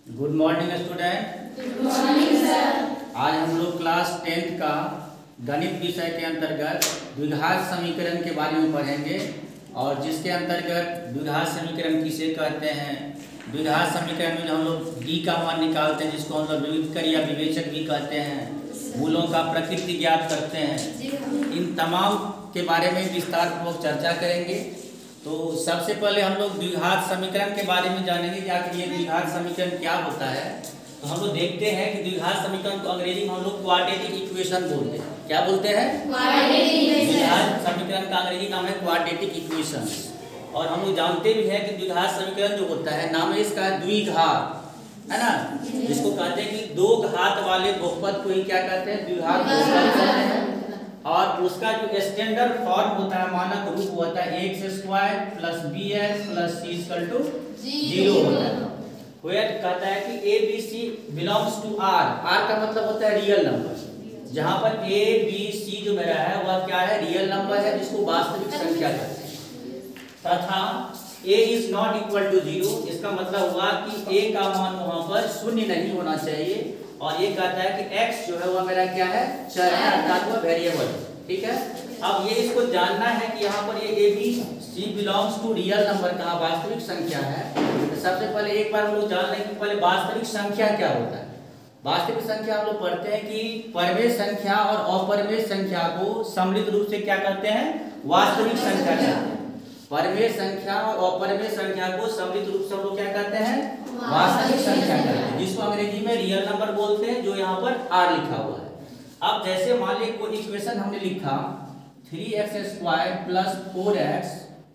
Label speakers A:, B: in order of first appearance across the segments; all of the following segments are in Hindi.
A: Good morning student.
B: Good morning sir.
A: आज हम लोग क्लास 10th का गणित विषय के अंतर्गत द्विघात समीकरण के बारे में पढ़ेंगे और जिसके अंतर्गत द्विघात समीकरण किसे कहते हैं। द्विघात समीकरण में हम लोग d का मान निकालते हैं, जिसको हम लोग विविधकर या विवेचक भी कहते हैं। मूलों का प्रकृति ज्ञात करते हैं। इन तमाम के बारे में विस्तार पूर्वक चर्चा करेंगे। तो सबसे पहले हम लोग द्विघात समीकरण के बारे में जानेंगे कि आखिर ये द्विघात समीकरण क्या होता है। तो हम लोग देखते हैं कि द्विघात समीकरण को अंग्रेजी में हम लोग क्वाड्रेटिक इक्वेशन बोलते हैं। क्या बोलते हैं? द्विघात समीकरण का अंग्रेजी नाम है क्वाड्रेटिक इक्वेशन। और हम लोग जानते भी हैं कि द्विघात समीकरण जो होता है नाम है इसका द्विघात, है ना। जिसको कहते हैं कि दो घात वाले बहुपद को ही क्या कहते हैं? द्विघात बहुपद कहते हैं। और उसका जो स्टैंडर्ड फॉर्म होता है, मानक रूप होता है x² + bx + c = 0 होता है। वेयर कहता है कि a b c belongs to r। r का मतलब होता है रियल नंबर। जहां पर a b c जो मेरा है वह क्या है? रियल नंबर है, जिसको वास्तविक संख्या कहते हैं। तथा a is not equal to 0। इसका मतलब हुआ कि a का मान वहां पर शून्य नहीं होना चाहिए। और ये कहता है कि x जो है वह मेरा क्या है? चर है, अर्थात वह वेरिएबल। ठीक है। अब ये इसको जानना है कि यहाँ पर ये a b c belongs to real number कहाँ वास्तविक संख्या है। तो सबसे पहले एक बार हम लोग जान लें कि पहले वास्तविक संख्या क्या होता है। वास्तविक संख्या हम लोग पढ़ते हैं कि परमेय संख्या और अपरमेय संख्या को सम्मिलित रूप से क्या कहते हैं? वास्तविक संख्या कहते हैं। परमेय संख्या और अपरमेय संख्या को सम्मिलित रूप से हम लोग क्या कहते हैं? वास्तविक संख्या कहते हैं, जिसको अंग्रेजी में रियल नंबर बोलते हैं, जो यहाँ पर r लिखा हुआ है। अब जैसे मान लीजिए कोई इक्वेशन हमने लिखा 3x² + 4x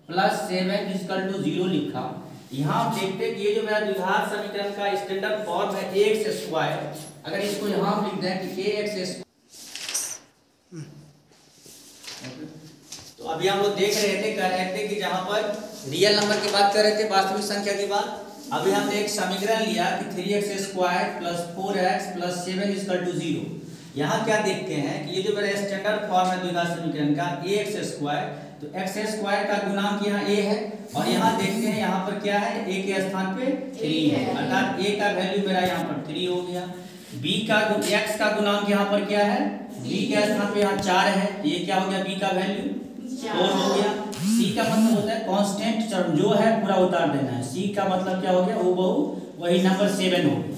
A: + 7 = 0 लिखा। यहाँ हम देखते हैं कि ये जो मेरा द्विघात समीकरण का स्टैंडर्ड फॉर्म है ax²। अगर इसको यहाँ हम लिख दें कि ax², तो अभी हम लोग देख रहे थे, कह रहे थे कि जहाँ पर रियल नंबर की बात कर रहे थे, वास्तविक संख्या की बात। अभी हमने एक समीकरण लिया कि 3x² + 4x + 7 = 0। यहाँ क्या देखते हैं कि ये जो मेरा स्टैंडर्ड फॉर्म है द्विघात समीकरण का ax², तो x² का गुणांक यहाँ a है। और यहाँ देखते हैं यहाँ पर क्या है? a के स्थान पे 3 है, अर्थात a का वैल्यू मेरा यहाँ पर 3 हो गया। x का गुणांक यहाँ पर क्या है? b के स्थान पे यहाँ 4 है, ये क्या हो गया? b का वैल्यू 4 हो गया। c का मतलब होता है कांस्टेंट टर्म जो है पूरा उतार देना है। c का मतलब क्या हो गया? वो बहु वही नंबर 7 हो गया।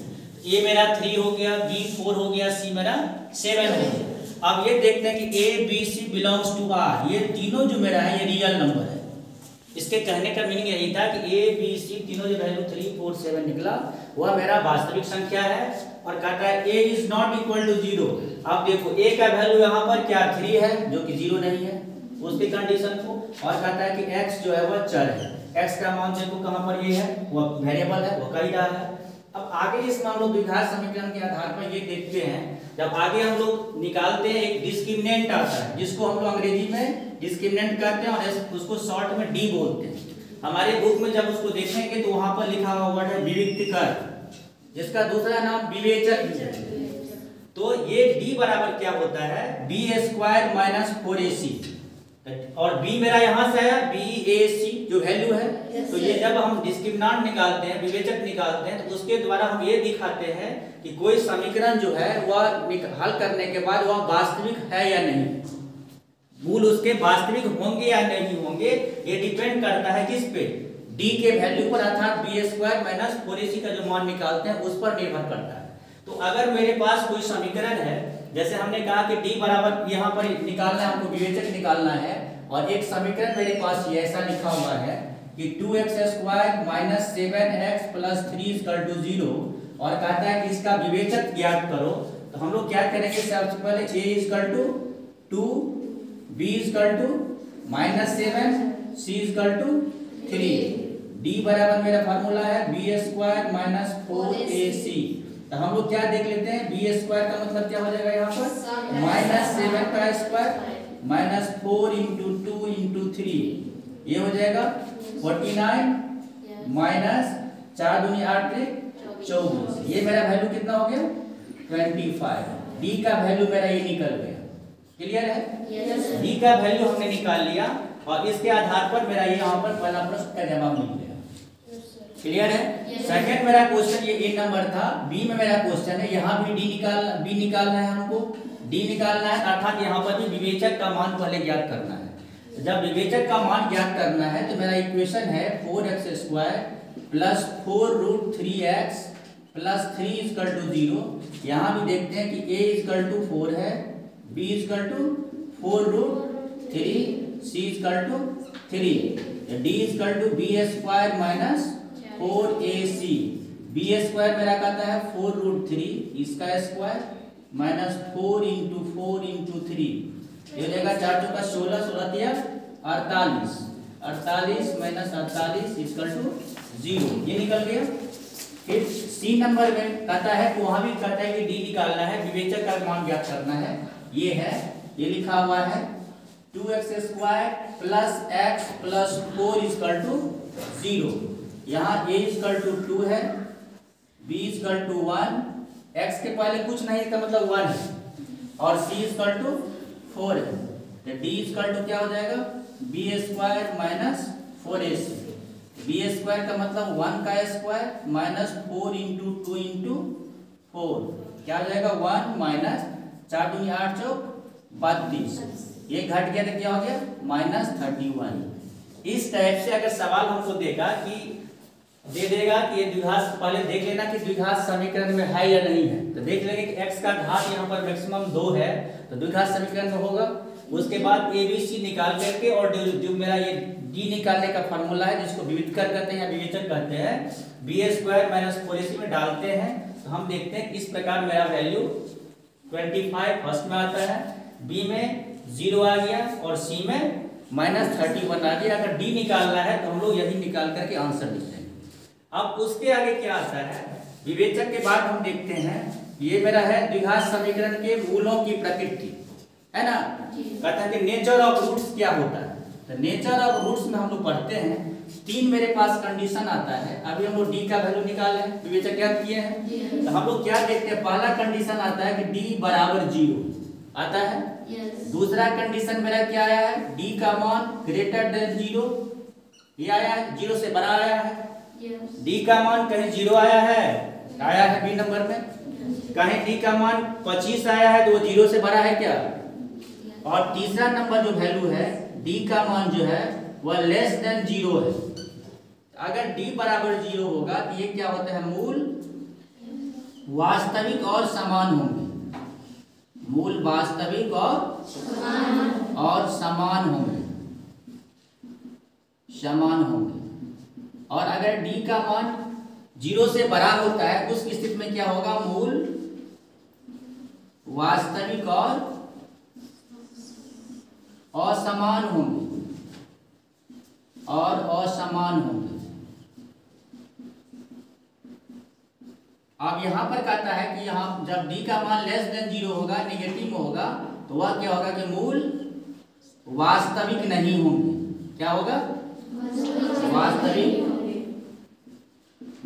A: a मेरा 3 हो गया, b 4 हो गया, c मेरा 7 हो गया। अब ये देखते हैं कि a b c belongs to r। ये तीनों जो मेरा है ये रियल नंबर है। इसके कहने का मीनिंग यही था कि a b c तीनों जो वैल्यू 3 4 7 निकला वह मेरा वास्तविक संख्या है। और कहता है a is not equal to 0। अब देखो a का वैल्यू यहाँ पर क्या 3 है, जो कि 0 नहीं है उसकी कंडीशन को। और कहता है कि x जो है वह चर है। x का मान देखो कहाँ पर ये है? वह वेरिएबल है, वो कह ही रहा है। अब आगे इसमें हम लोग द्विघात समीकरण के आधार पर ये देखते हैं, जब आगे हम लोग निकालते हैं एक डिस्क्रिमिनेंट आता है, जिसको हम लोग अंग्रेजी में डिस्क्रिमिनेंट कहते हैं और उसको शॉर्ट में डी बोलते हैं। हमारे बुक में जब उसको देखेंगे तो वहां पर लिखा हुआ वर्ड है विविक्तकर, जिसका दूसरा नाम विवेचक भी है। तो ये d बराबर क्या होता है? b² - 4ac। और b मेरा यहाँ से आया bac जो वैल्यू है। तो ये जब हम डिस्क्रिमिनेंट निकालते हैं, विवेचक निकालते हैं, तो उसके द्वारा हम ये दिखाते हैं कि कोई समीकरण जो है वह हल करने के बाद वह वास्तविक है या नहीं, मूल उसके वास्तविक होंगे या नहीं होंगे। ये डिपेंड करता है किस पे? d के वैल्यू पर, अर्थात b² - 4ac का जो मान निकालते हैं उस पर निर्भर करता है। तो अगर मेरे पास कोई समीकरण है, जैसे हमने कहा कि d बराबर यहाँ पर निकालना है, हमको विवेचक निकालना है, और एक समीकरण मेरे पास ये ऐसा लिखा हुआ है कि 2x² - 7x + 3 = 0। और कहता है कि इसका विवेचक ज्ञात करो। तो हम लोग क्या करेंगे? सबसे पहले a = 2, b = -7, c = 3। d बराबर मेरा फार्मूला है b² - 4ac। तो हम लोग क्या देख लेते हैं? b² का मतलब क्या हो जाएगा यहाँ पर? -7 का स्क्वायर -4 × 2 × 3, ये हो जाएगा 49 -4 दूनी 8 24। ये मेरा वैल्यू कितना हो गया? 25। d का वैल्यू मेरा ये निकल गया। क्लियर है? d का वैल्यू हमने निकाल लिया और इसके आधार पर मेरा ये यहाँ पर पहला प्रश्न का जवाब मिल गया। क्लियर है? सेकंड मेरा क्वेश्चन ये ए नंबर था, बी में मेरा क्वेश्चन है यहाँ भी बी निकालना है हमको, डी निकालना है, अर्थात यहाँ पर भी विवेचक का मान पहले ज्ञात करना है। तो जब विवेचक का मान ज्ञात करना है तो मेरा इक्वेशन है 4x² plus 4√3x plus 3 equal to 0। यहाँ भी देखते हैं कि a इक्वल टू 4 है, b equal to 4√3, c equal to 3, d equal to b² minus 4ac। b² मेरा कहता है 4√3 इसका स्क्वायर माइनस 4 इंटू 4 इंटू 3, ये रहेगा 4 चौका 16, 16 या 48, 48 माइनस 48 इक्वल टू 0, ये निकल गया। फिर सी नंबर में कहता है, वहां भी कहता है कि डी निकालना है, विवेचक का मान ज्ञात करना है। ये है, ये लिखा हुआ है 2x² plus x plus 4 equal to 0। यहाँ a इक्वल टू 2 है, b इक्वल टू 1, x के पहले कुछ नहीं, इसका मतलब 1 है, और c इक्वल टू 4 है, तो d इक्वल टू क्या हो जाएगा b² माइनस 4ac। b² का मतलब 1 का स्क्वायर माइनस 4 इंटू 2 इंटू 4, क्या हो जाएगा 1 माइनस 4 दूनी 8 चौक 32, ये घट गया तो क्या हो गया माइनस 31। इस टाइप से अगर सवाल हमको देगा कि दे देगा कि ये द्विघात, पहले देख लेना कि द्विघात समीकरण में है या नहीं है, तो देख लेंगे कि x का घात यहाँ पर मैक्सिमम 2 है तो द्विघात समीकरण में होगा। उसके बाद ABC निकाल करके और जो मेरा ये D निकालने का फॉर्मूला है जिसको विविधकर कहते हैं या विवेचक कहते हैं, b² माइनस 4ac में डालते हैं तो हम देखते हैं इस प्रकार मेरा वैल्यू 25 फर्स्ट में आता है, B में 0 आ गया और C में माइनस 31 आ गया। अगर D निकालना है तो हम लोग यही निकाल करके आंसर लिखते हैं। अब उसके आगे क्या आता है, विवेचक के बाद हम देखते हैं, ये मेरा है द्विघात समीकरण के मूलों की प्रकृति, है ना। कहता है कि नेचर ऑफ रूट्स क्या होता है, तो नेचर ऑफ रूट्स में हम लोग पढ़ते हैं 3 मेरे पास कंडीशन आता है। अभी हम लोग डी का वैल्यू निकाले, विवेचक क्या किए हैं, तो हम लोग क्या देखते हैं, पहला कंडीशन आता है कि डी बराबर 0 आता है। दूसरा कंडीशन मेरा क्या आया है, डी का मान ग्रेटर देन 0, ये आया है, 0 से बड़ा आया है। डी का मान कहीं 0 आया है बी नंबर में, कहीं डी का मान 25 आया है तो वो 0 से बड़ा है क्या। और तीसरा नंबर जो वैल्यू है डी का मान जो है वह लेस देन 0 है। अगर डी बराबर 0 होगा तो ये क्या होता है, मूल वास्तविक और समान होंगे, मूल वास्तविक और समान होंगे, समान होंगे। और अगर डी का मान 0 से बड़ा होता है उस स्थिति में क्या होगा, मूल वास्तविक और असमान होंगे, और असमान होंगे। अब यहां पर कहता है कि यहां जब डी का मान लेस देन 0 होगा, नेगेटिव में होगा, तो वह क्या होगा कि मूल वास्तविक नहीं होंगे। क्या होगा, वास्तविक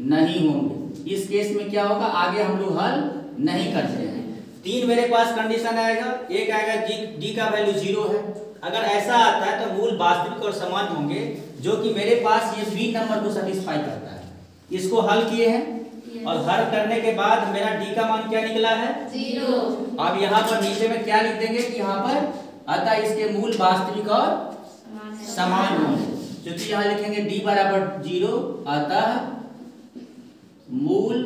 A: नहीं होंगे। इस केस में क्या होगा, आगे हम लोग हल नहीं करते हैं। 3 मेरे पास कंडीशन आएगा, एक आएगा डी का वैल्यू 0 है, अगर ऐसा आता है तो मूल वास्तविक और समान होंगे, जो कि मेरे पास ये बी नंबर को सेटिस्फाई करता है। इसको हल किए हैं और हल करने के बाद मेरा डी का मान क्या निकला है, 0। अब यहाँ पर नीचे में क्या लिख देंगे कि यहाँ पर अतः इसके मूल वास्तविक और समान होंगे, क्योंकि यहाँ लिखेंगे डी बराबर 0, अतः मूल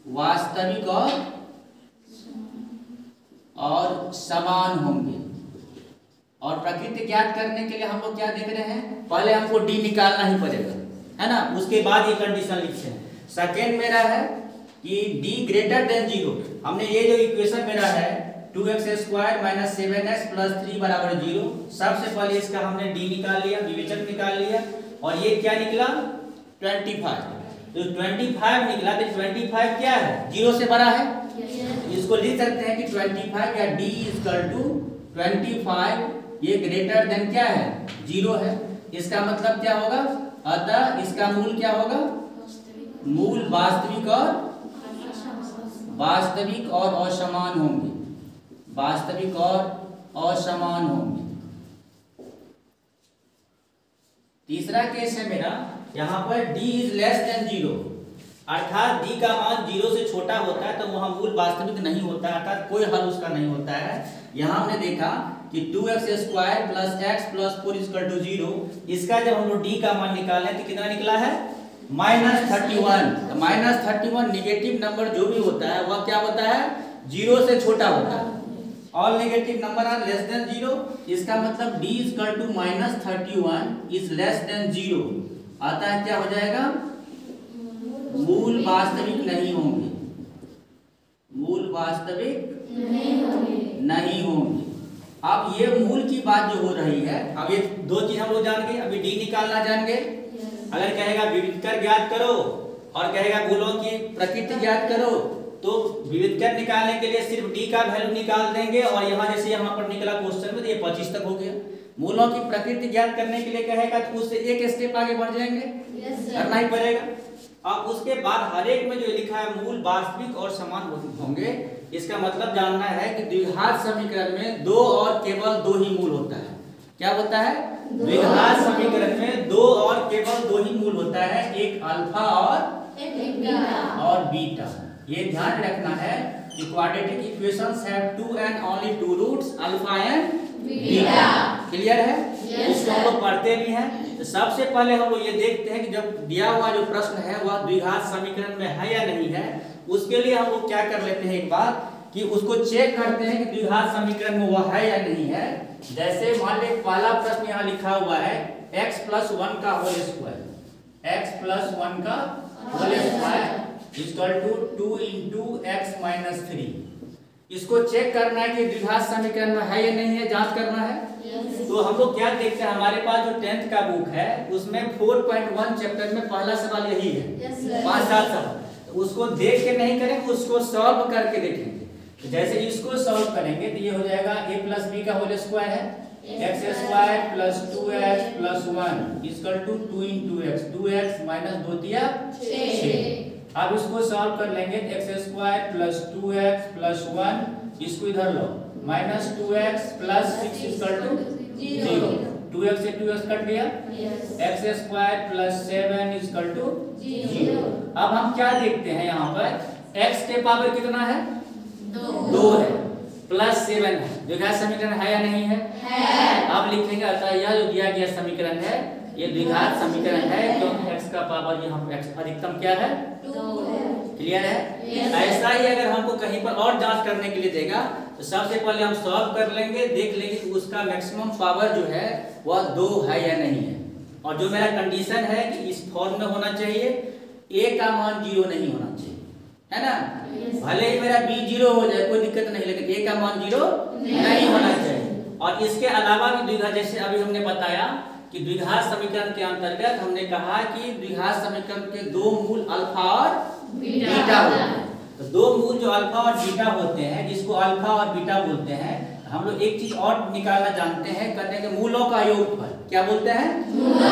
A: वास्तविक और समान होंगे। और प्रकृति ज्ञात करने के लिए हम लोग क्या देख रहे हैं, पहले हमको डी निकालना ही पड़ेगा, है ना, उसके बाद ये कंडीशन लिखते हैं। सेकेंड मेरा है कि डी ग्रेटर देन 0। हमने ये जो इक्वेशन मेरा है 2x² माइनस 7x प्लस 3 बराबर 0, सबसे पहले इसका हमने डी निकाल लिया, विवेचक निकाल लिया, और ये क्या निकला 25। तो 25 निकला, तो 25 क्या है, 0 से बड़ा है। इसको लिख सकते हैं कि 25 या डी इक्वल टू 25, ये ग्रेटर देन क्या है, 0 है। इसका मतलब क्या होगा, अतः इसका मूल क्या होगा, मूल वास्तविक और असमान होंगे, वास्तविक और असमान होंगे। तीसरा केस है मेरा यहाँ पर d इज लेस देन 0, अर्थात d का मान 0 से छोटा होता है तो वहाँ मूल वास्तविक नहीं होता है, अर्थात कोई हल उसका नहीं होता है। यहाँ हमने देखा कि 2x² plus x plus 4 equal to 0, इसका जब हम लोग d का मान निकालें तो कितना निकला है -31। तो -31 नेगेटिव नंबर जो भी होता है वह क्या होता है 0 से छोटा होता है। All negative number are less than 0, इसका मतलब d equal to -31 is less than 0 आता है, क्या हो जाएगा मूल वास्तविक नहीं होंगे, मूल वास्तविक नहीं होंगे। अब ये मूल की बात जो हो रही है, अब ये दो चीज हम लोग जान गए, अभी डी निकालना जान गए। अगर कहेगा विविधकर ज्ञात करो और कहेगा मूलों की प्रकृति ज्ञात करो, तो विविधकर निकालने के लिए सिर्फ डी का वैल्यू निकाल देंगे और यहाँ जैसे यहाँ पर निकला क्वेश्चन में तो ये 25 तक हो गया। मूलों की प्रकृति ज्ञात करने के लिए कहेगा तो उससे एक स्टेप आगे बढ़ जाएंगे, करना ही पड़ेगा। अब उसके बाद हर एक में जो लिखा है मूल वास्तविक और समान होंगे, इसका मतलब जानना है कि द्विघात समीकरण में दो और केवल दो ही मूल होता है। क्या होता है द्विघात समीकरण में दो और केवल दो ही मूल होता है, एक अल्फा और बीटा। ये ध्यान रखना है कि quadratic equations have two and only two roots alpha and beta. Clear है? इसको हम लोग पढ़ते भी हैं। तो सबसे पहले हम लोग ये देखते हैं कि जब दिया हुआ जो प्रश्न है वह द्विघात समीकरण में है या नहीं है, उसके लिए हम लोग क्या कर लेते हैं एक बात कि उसको चेक करते हैं कि द्विघात समीकरण में वह है या नहीं है। जैसे मान ले पहला प्रश्न यहाँ लिखा हुआ है x + 1 का होल स्क्वायर, x + 1 का whole square equal to 2 × x - 3। इसको चेक करना है कि द्विघात समीकरण में है या नहीं है, जांच करना है। तो हम लोग क्या देखते हैं, हमारे पास जो 10th का बुक है उसमें 4.1 चैप्टर में पहला सवाल यही है, 5-7 सवाल। तो उसको देख के नहीं करेंगे, उसको सॉल्व करके देखेंगे। तो जैसे इसको सॉल्व करेंगे तो ये हो जाएगा a + b का होल स्क्वायर है, x² + 2x + 1 equal to 2 × x, 2x - 2 × 6। अब इसको सॉल्व कर लेंगे तो x² + 2x + 1 इसको इधर लो, -2x + 6 इक्वल टू 0, 2x से 2x कट गया, x² + 7 इक्वल टू 0। अब हम क्या देखते हैं यहाँ पर x के पावर कितना है 2 है, +7 है। द्विघात समीकरण है या नहीं है? अब लिखेंगे अतः यह जो दिया गया समीकरण है ये द्विघात समीकरण है, क्योंकि x का पावर यहाँ x अधिकतम क्या है 2 है। क्लियर है? ऐसा ही अगर हमको कहीं पर और जांच करने के लिए देगा तो सबसे पहले हम सॉल्व कर लेंगे, देख लेंगे कि उसका मैक्सिमम पावर जो है वह 2 है या नहीं है। और जो मेरा कंडीशन है कि इस फॉर्म में होना चाहिए, a का मान 0 नहीं होना चाहिए, है ना। भले ही मेरा b 0 हो जाए कोई दिक्कत नहीं, लेकिन a का मान 0 नहीं होना चाहिए। और इसके अलावा भी द्विघात, जैसे अभी हमने बताया कि द्विघात समीकरण के अंतर्गत हमने कहा कि द्विघात समीकरण के दो मूल अल्फा और बीटा होते हैं। तो दो मूल जो अल्फा और बीटा होते हैं, जिसको अल्फा और बीटा बोलते हैं, हम लोग एक चीज और निकालना जानते हैं, कहते हैं कि मूलों का योगफल। क्या बोलते हैं? मूलों का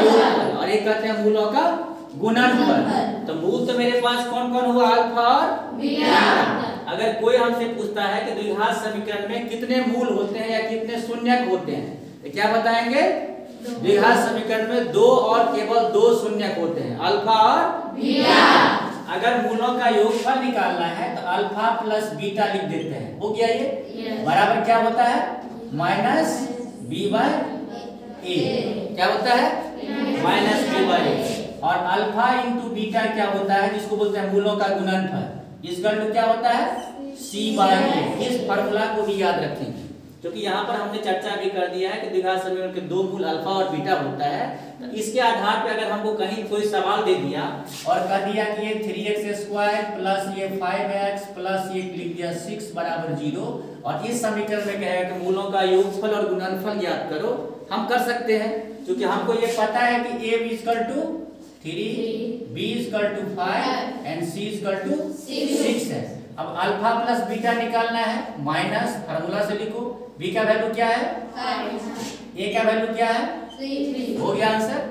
A: योगफल। और एक कहते हैं मूलों का गुणनफल। तो मूल तो मेरे पास कौन कौन हुआ अल्फा और बीटा। अगर कोई हमसे पूछता है कि द्विघात समीकरण में कितने मूल होते हैं या कितने शून्यक होते हैं, तो क्या बताएंगे द्विघात समीकरण में 2 और केवल 2 शून्यक होते हैं, अल्फा और बीटा। अगर मूलों का योगफल निकालना है तो अल्फा + बीटा लिख देते हैं, हो गया ये बराबर क्या होता है -b/a। क्या होता है -b/a। और अल्फा × बीटा क्या होता है, जिसको बोलते हैं मूलों का गुणनफल, इसका क्या होता है c/a। इस फार्मूला को भी याद रखेंगे, क्योंकि यहाँ पर हमने चर्चा भी कर दिया है कि द्विघात समीकरण के दो मूल अल्फा और बीटा होता है। तो इसके आधार पे अगर हमको कहीं कोई सवाल दे दिया और कह दिया कि ये 3x² + ये 5x + ये लिख दिया 6 = 0, और इस समीकरण में कहेगा कि मूलों का योगफल और गुणनफल ज्ञात करो, हम कर सकते हैं, क्योंकि हमको ये पता है कि a = 3, b = 5 एंड c = 6 है। अब अल्फा + बीटा निकालना है, माइनस फार्मूला से लिखो, b का वैल्यू क्या है 5, a का वैल्यू क्या है 3, हो गया आंसर।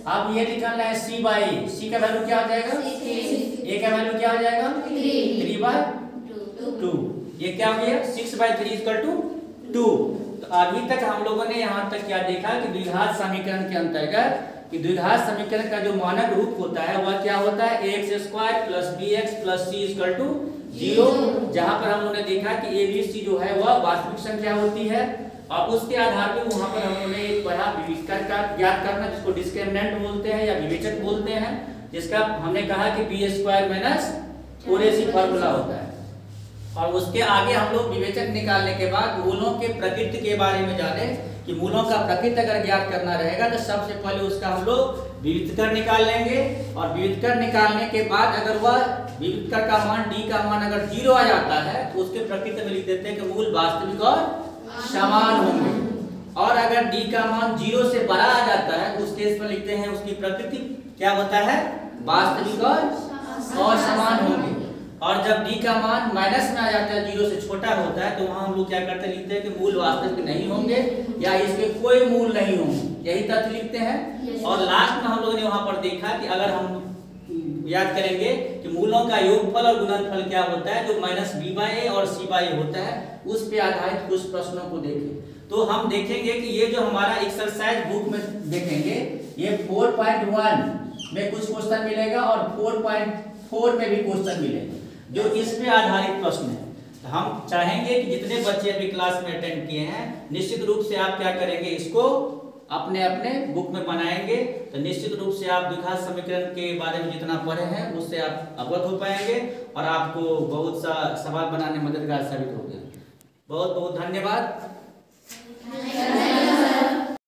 A: अब ये निकालना है c/a, c का वैल्यू क्या हो जाएगा 6, a का वैल्यू क्या हो जाएगा 3/2। ये क्या हो गया 6/3 = 2। तो अभी तक हम लोगों ने यहाँ तक क्या देखा कि द्विघात समीकरण के अंतर्गत कि द्विघात समीकरण का जो मानक रूप होता है वह क्या होता है, ax square plus bx plus c equal to 0, जहां पर हम लोगों ने देखा कि a b c जो है वह वास्तविक संख्या होती है और उसके आधार पर वहां पर हम लोगों ने एक पढ़ा विविधकर का ज्ञात करना, जिसको डिस्क्रिमिनेंट बोलते हैं या विवेचक बोलते हैं, जिसका हमने कहा कि b square minus 4ac formula होता है। और उसके आगे हम लोग विवेचक निकालने के बाद मूलों के प्रकृति के बारे में जाने कि मूलों का प्रकृति अगर ज्ञात करना रहेगा तो सबसे पहले उसका हम लोग विविधकर निकाल लेंगे और विविधकर निकालने के बाद अगर वह विविधकर का मान d का मान अगर 0 आ जाता है तो उसके प्रकृति में लिख देते हैं कि मूल वास्तविक और समान होंगे, और अगर d का मान 0 से बड़ा आ जाता है तो उस केस में लिखते हैं उसकी प्रकृति क्या होता है, वास्तविक और समान होंगे। और जब d का मान माइनस में आ जाता है, 0 से छोटा होता है, तो वहां हम लोग क्या करते हैं, लिखते हैं कि मूल वास्तविक नहीं होंगे या इसके कोई मूल नहीं होंगे, यही तथ्य लिखते हैं। और लास्ट में हम लोगों ने वहां पर देखा कि अगर हम याद करेंगे कि मूलों का योगफल और गुणनफल क्या होता है, जो माइनस b/a और c/a होता है, उस पे आधारित कुछ प्रश्नों को देखें तो हम देखेंगे कि ये जो हमारा एक्सरसाइज बुक में देखेंगे, ये 4.1 में कुछ क्वेश्चन मिलेगा और 4.4 में भी क्वेश्चन मिलेगा जो इस पे आधारित प्रश्न है। तो हम चाहेंगे कि जितने बच्चे अभी क्लास में अटेंड किए हैं, निश्चित रूप से आप क्या करेंगे, इसको अपने अपने बुक में बनाएंगे, तो निश्चित रूप से आप द्विघात समीकरण के बारे में जितना पढ़े हैं उससे आप अवगत हो पाएंगे और आपको बहुत सा सवाल बनाने में मददगार साबित होगा। बहुत बहुत धन्यवाद।